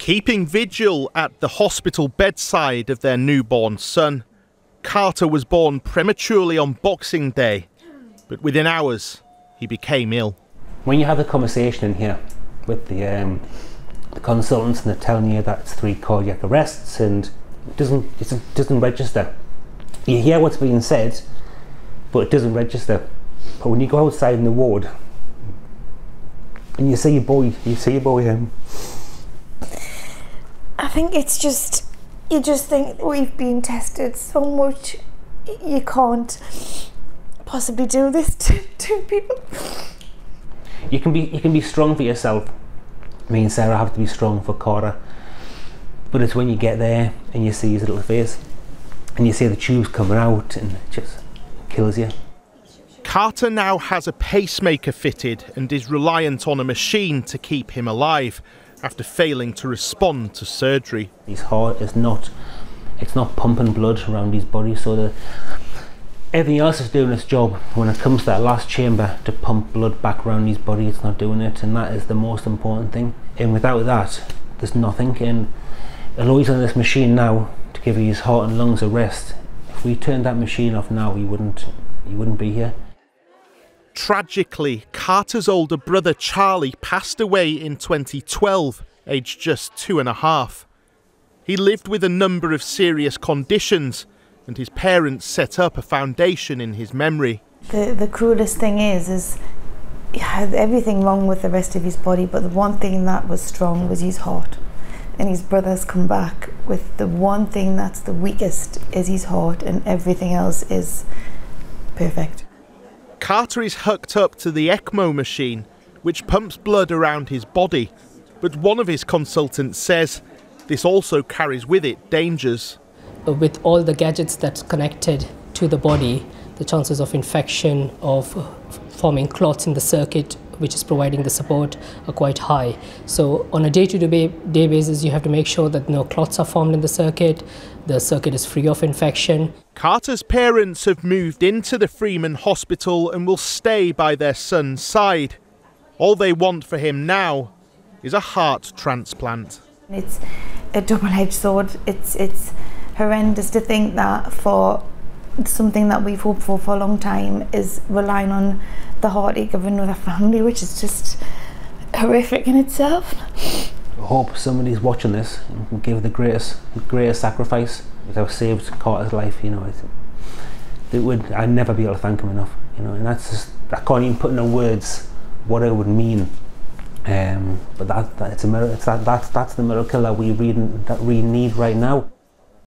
Keeping vigil at the hospital bedside of their newborn son, Carter was born prematurely on Boxing Day, but within hours he became ill. When you have a conversation in here with the consultants and they're telling you that it's 3 cardiac arrests and it doesn't register. You hear what's being said, but it doesn't register. But when you go outside in the ward and you see your boy, I think it's just, you just think we've been tested so much, you can't possibly do this to people. You can be strong for yourself. Me and Sarah have to be strong for Carter. But it's when you get there and you see his little face and you see the tubes coming out and it just kills you. Carter now has a pacemaker fitted and is reliant on a machine to keep him alive after failing to respond to surgery. His heart is not pumping blood around his body, so everything else is doing its job. When it comes to that last chamber to pump blood back around his body, it's not doing it, and that is the most important thing. And without that, there's nothing. And although he's on this machine now to give his heart and lungs a rest, if we turned that machine off now, he wouldn't be here. Tragically, Carter's older brother Charlie passed away in 2012, aged just 2.5. He lived with a number of serious conditions, and his parents set up a foundation in his memory. The cruelest thing is he had everything wrong with the rest of his body, but the one thing that was strong was his heart. And his brother's come back with the one thing that's the weakest is his heart, and everything else is perfect. Carter is hooked up to the ECMO machine, which pumps blood around his body, but one of his consultants says this also carries with it dangers. With all the gadgets that's connected to the body, the chances of infection, of forming clots in the circuit which is providing the support, are quite high. So on a day-to-day basis, you have to make sure that no clots are formed in the circuit is free of infection. Carter's parents have moved into the Freeman Hospital and will stay by their son's side. All they want for him now is a heart transplant. It's a double-edged sword. It's horrendous to think that for something that we've hoped for a long time is relying on the heartache of another family, which is just horrific in itself. I hope somebody's watching this and can give the greatest sacrifice. If I've saved Carter's life, you know, I'd never be able to thank him enough, you know, and that's just, I can't even put into words what it would mean. But it's a miracle. That's the miracle that we need right now.